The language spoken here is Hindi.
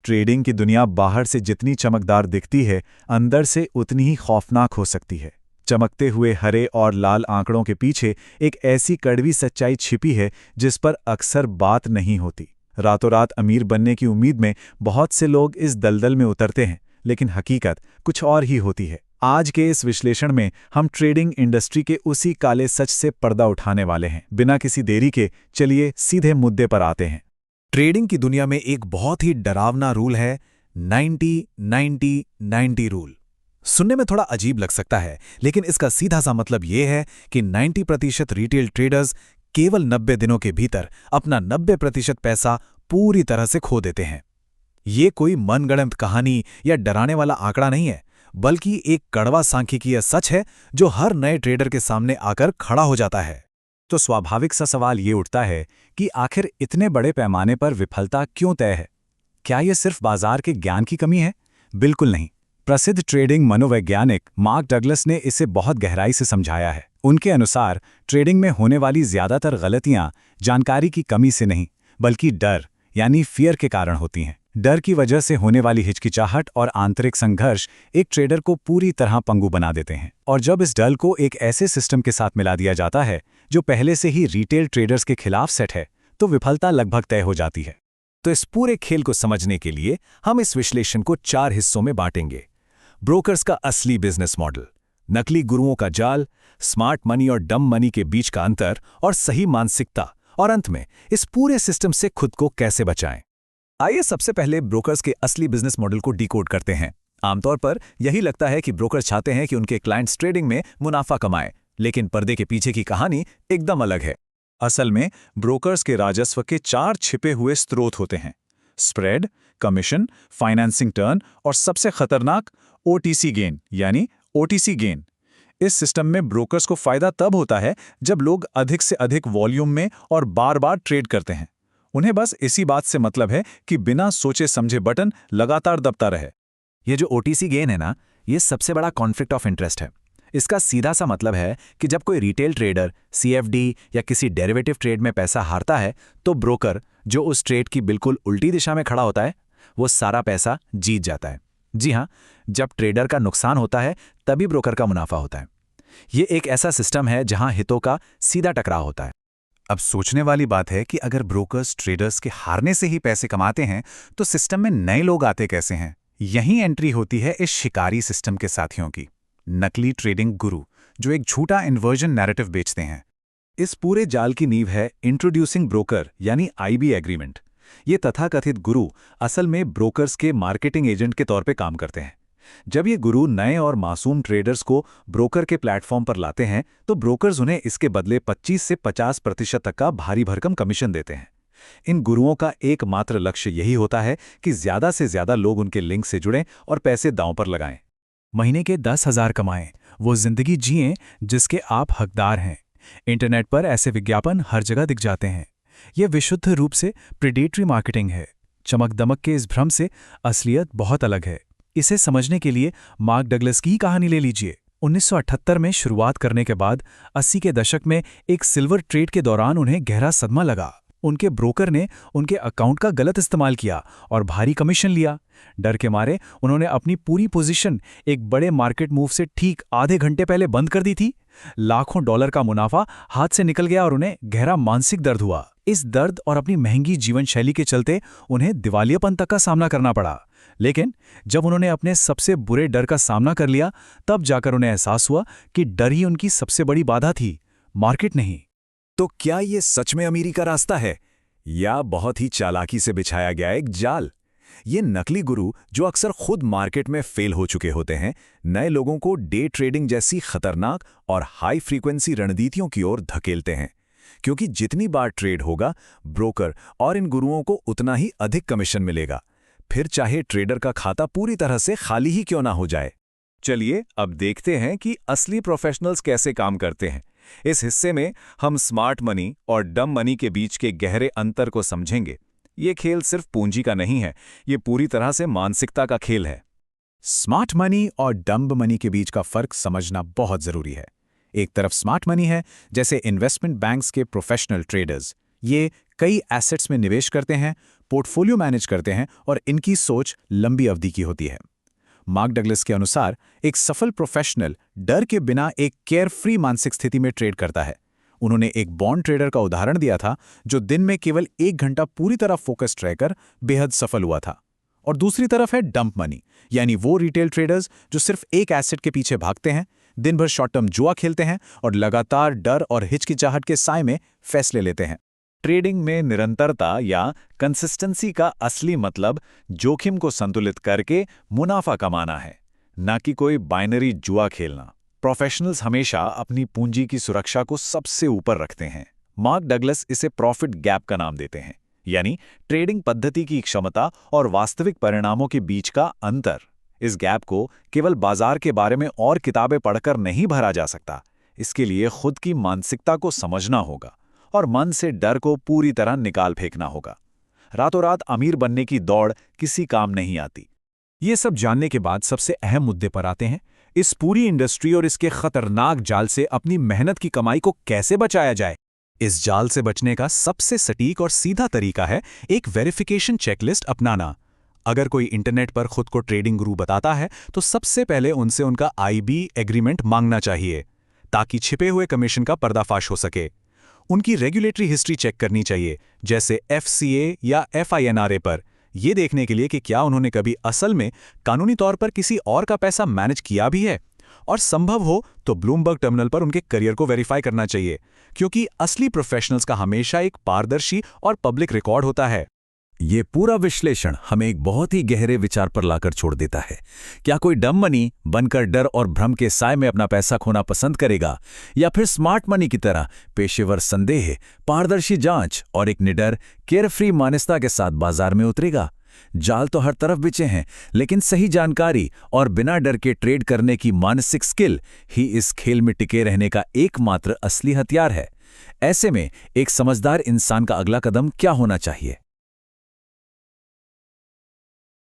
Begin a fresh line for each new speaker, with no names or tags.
ट्रेडिंग की दुनिया बाहर से जितनी चमकदार दिखती है, अंदर से उतनी ही खौफनाक हो सकती है। चमकते हुए हरे और लाल आंकड़ों के पीछे एक ऐसी कड़वी सच्चाई छिपी है जिस पर अक्सर बात नहीं होती। रातों रात अमीर बनने की उम्मीद में बहुत से लोग इस दलदल में उतरते हैं, लेकिन हकीकत कुछ और ही होती है। आज के इस विश्लेषण में हम ट्रेडिंग इंडस्ट्री के उसी काले सच से पर्दा उठाने वाले हैं। बिना किसी देरी के चलिए सीधे मुद्दे पर आते हैं।
ट्रेडिंग की दुनिया में एक बहुत ही डरावना रूल है 90-90-90 रूल। सुनने में थोड़ा अजीब लग सकता है, लेकिन इसका सीधा सा मतलब यह है कि 90% रिटेल ट्रेडर्स केवल 90 दिनों के भीतर अपना 90% पैसा पूरी तरह से खो देते हैं। ये कोई मनगढ़ंत कहानी या डराने वाला आंकड़ा नहीं है, बल्कि एक कड़वा सांख्यिकीय सच है जो हर नए ट्रेडर के सामने आकर खड़ा हो जाता है।
तो स्वाभाविक सा सवाल ये उठता है कि आखिर इतने बड़े पैमाने पर विफलता क्यों तय है? क्या यह सिर्फ बाजार के ज्ञान की कमी है? बिल्कुल नहीं। प्रसिद्ध ट्रेडिंग मनोवैज्ञानिक मार्क डगलस ने इसे बहुत गहराई से समझाया है। उनके अनुसार ट्रेडिंग में होने वाली ज्यादातर गलतियां जानकारी की कमी से नहीं, बल्कि डर यानी फियर के कारण होती हैं। डर की वजह से होने वाली हिचकिचाहट और आंतरिक संघर्ष एक ट्रेडर को पूरी तरह पंगु बना देते हैं। और जब इस डर को एक ऐसे सिस्टम के साथ मिला दिया जाता है जो पहले से ही रिटेल ट्रेडर्स के खिलाफ सेट है, तो विफलता लगभग तय हो जाती है।
तो इस पूरे खेल को समझने के लिए हम इस विश्लेषण को 4 हिस्सों में बांटेंगे। ब्रोकर्स का असली बिजनेस मॉडल, नकली गुरुओं का जाल, स्मार्ट मनी और डम मनी के बीच का अंतर और सही मानसिकता, और अंत में इस पूरे सिस्टम से खुद को कैसे बचाएं। आइए सबसे पहले ब्रोकर्स के असली बिजनेस मॉडल को डिकोड करते हैं। आमतौर पर यही लगता है कि ब्रोकर्स चाहते हैं कि उनके क्लाइंट्स ट्रेडिंग में मुनाफा कमाएं, लेकिन पर्दे के पीछे की कहानी एकदम अलग है।
असल में ब्रोकर्स के राजस्व के 4 छिपे हुए स्रोत होते हैं: स्प्रेड, कमीशन, फाइनेंसिंग टर्न और सबसे खतरनाक ओटीसी गेन यानी ओटीसी गेन। इस सिस्टम में ब्रोकर्स को फायदा तब होता है जब लोग अधिक से अधिक वॉल्यूम में और बार बार ट्रेड करते हैं। उन्हें बस इसी बात से मतलब है कि बिना सोचे समझे बटन लगातार दबता रहे।
ये जो ओटीसी गेन है ना, ये सबसे बड़ा कॉन्फ्लिक्ट ऑफ इंटरेस्ट है। इसका सीधा सा मतलब है कि जब कोई रिटेल ट्रेडर सीएफडी या किसी डेरिवेटिव ट्रेड में पैसा हारता है, तो ब्रोकर जो उस ट्रेड की बिल्कुल उल्टी दिशा में खड़ा होता है, वो सारा पैसा जीत जाता है। जी हाँ, जब ट्रेडर का नुकसान होता है तभी ब्रोकर का मुनाफा होता है। ये एक ऐसा सिस्टम है जहां हितों का सीधा टकराव होता है।
अब सोचने वाली बात है कि अगर ब्रोकर्स ट्रेडर्स के हारने से ही पैसे कमाते हैं, तो सिस्टम में नए लोग आते कैसे हैं? यहीं एंट्री होती है इस शिकारी सिस्टम के साथियों की, नकली ट्रेडिंग गुरु, जो एक झूठा इन्वर्जन नैरेटिव बेचते हैं। इस पूरे जाल की नींव है इंट्रोड्यूसिंग ब्रोकर यानी आईबी एग्रीमेंट। ये तथाकथित गुरु असल में ब्रोकर्स के मार्केटिंग एजेंट के तौर पे काम करते हैं। जब ये गुरु नए और मासूम ट्रेडर्स को ब्रोकर के प्लेटफॉर्म पर लाते हैं, तो ब्रोकर्स उन्हें इसके बदले 25 से 50% तक का भारी भरकम कमीशन देते हैं। इन गुरुओं का एकमात्र लक्ष्य यही होता है कि ज्यादा से ज्यादा लोग उनके लिंक से जुड़ें और पैसे दांव पर लगाएं।
महीने के 10,000 कमाएं, वो जिंदगी जिएं जिसके आप हकदार हैं। इंटरनेट पर ऐसे विज्ञापन हर जगह दिख जाते हैं। यह विशुद्ध रूप से प्रेडेटरी मार्केटिंग है। चमक दमक के इस भ्रम से असलियत बहुत अलग है। इसे समझने के लिए मार्क डगलस की कहानी ले लीजिए। 1978 में शुरुआत करने के बाद 80 के दशक में एक सिल्वर ट्रेड के दौरान उन्हें गहरा सदमा लगा। उनके ब्रोकर ने उनके अकाउंट का गलत इस्तेमाल किया और भारी कमीशन लिया। डर के मारे उन्होंने अपनी पूरी पोजीशन एक बड़े मार्केट मूव से ठीक आधे घंटे पहले बंद कर दी थी। लाखों डॉलर का मुनाफा हाथ से निकल गया और उन्हें गहरा मानसिक दर्द हुआ। इस दर्द और अपनी महंगी जीवन शैली के चलते उन्हें दिवालियापन तक का सामना करना पड़ा। लेकिन जब उन्होंने अपने सबसे बुरे डर का सामना कर लिया, तब जाकर उन्हें एहसास हुआ कि डर ही उनकी सबसे बड़ी बाधा थी, मार्केट नहीं।
तो क्या ये सच में अमीरी का रास्ता है, या बहुत ही चालाकी से बिछाया गया एक जाल? ये नकली गुरु, जो अक्सर खुद मार्केट में फेल हो चुके होते हैं, नए लोगों को डे ट्रेडिंग जैसी खतरनाक और हाई फ्रीक्वेंसी रणनीतियों की ओर धकेलते हैं। क्योंकि जितनी बार ट्रेड होगा, ब्रोकर और इन गुरुओं को उतना ही अधिक कमीशन मिलेगा, फिर चाहे ट्रेडर का खाता पूरी तरह से खाली ही क्यों ना हो जाए। चलिए अब देखते हैं कि असली प्रोफेशनल्स कैसे काम करते हैं। इस हिस्से में हम स्मार्ट मनी और डम मनी के बीच के गहरे अंतर को समझेंगे। ये खेल सिर्फ पूंजी का नहीं है, ये पूरी तरह से मानसिकता का खेल है। स्मार्ट मनी और डम्ब मनी के बीच का फर्क समझना बहुत जरूरी है। एक तरफ स्मार्ट मनी है, जैसे इन्वेस्टमेंट बैंक्स के प्रोफेशनल ट्रेडर्स। ये
कई एसेट्स में निवेश करते हैं, पोर्टफोलियो मैनेज करते हैं और इनकी सोच लंबी अवधि की होती है। मार्क डगलस के अनुसार एक सफल प्रोफेशनल डर के बिना एक केयर फ्री मानसिक स्थिति में ट्रेड करता है। उन्होंने एक बॉन्ड ट्रेडर का उदाहरण दिया था जो दिन में केवल 1 घंटा पूरी तरह फोकस्ड रहकर बेहद सफल हुआ था। और दूसरी तरफ है डंप मनी, यानी वो रिटेल ट्रेडर्स जो सिर्फ एक एसेट के पीछे भागते हैं, दिन भर शॉर्ट टर्म जुआ खेलते हैं और लगातार डर और हिचकिचाहट के साए में फैसले लेते हैं।
ट्रेडिंग में निरंतरता या कंसिस्टेंसी का असली मतलब जोखिम को संतुलित करके मुनाफा कमाना है, न कि कोई बाइनरी जुआ खेलना। प्रोफेशनल्स हमेशा अपनी पूंजी की सुरक्षा को सबसे ऊपर रखते हैं। मार्क डगलस इसे प्रॉफिट गैप का नाम देते हैं, यानी ट्रेडिंग पद्धति की क्षमता और वास्तविक परिणामों के बीच का अंतर। इस गैप को केवल बाजार के बारे में और किताबें पढ़कर नहीं भरा जा सकता। इसके लिए खुद की मानसिकता को समझना होगा और मन से डर को पूरी तरह निकाल फेंकना होगा। रातों रात अमीर बनने की दौड़ किसी काम नहीं आती।
ये सब जानने के बाद सबसे अहम मुद्दे पर आते हैं। इस पूरी इंडस्ट्री और इसके खतरनाक जाल से अपनी मेहनत की कमाई को कैसे बचाया जाए। इस जाल से बचने का सबसे सटीक और सीधा तरीका है एक वेरिफिकेशन चेकलिस्ट अपनाना। अगर कोई इंटरनेट पर खुद को ट्रेडिंग गुरु बताता है तो सबसे पहले उनसे उनका IB एग्रीमेंट मांगना चाहिए, ताकि छिपे हुए कमीशन का पर्दाफाश हो सके। उनकी रेगुलेटरी हिस्ट्री चेक करनी चाहिए, जैसे FCA या FINRA पर, यह देखने के लिए कि क्या उन्होंने कभी असल में कानूनी तौर पर किसी और का पैसा मैनेज किया भी है। और संभव हो तो ब्लूमबर्ग टर्मिनल पर उनके करियर को वेरीफाई करना चाहिए, क्योंकि असली प्रोफेशनल्स का हमेशा एक पारदर्शी और पब्लिक रिकॉर्ड होता है।
ये पूरा विश्लेषण हमें एक बहुत ही गहरे विचार पर लाकर छोड़ देता है। क्या कोई डम मनी बनकर डर और भ्रम के साए में अपना पैसा खोना पसंद करेगा, या फिर स्मार्ट मनी की तरह पेशेवर संदेह, पारदर्शी जांच और एक निडर केयरफ्री मानसिकता के साथ बाजार में उतरेगा? जाल तो हर तरफ बिछे हैं, लेकिन सही जानकारी और बिना डर के ट्रेड करने की मानसिक स्किल ही इस खेल में टिके रहने का एकमात्र असली हथियार है। ऐसे में एक समझदार इंसान का अगला कदम क्या होना चाहिए?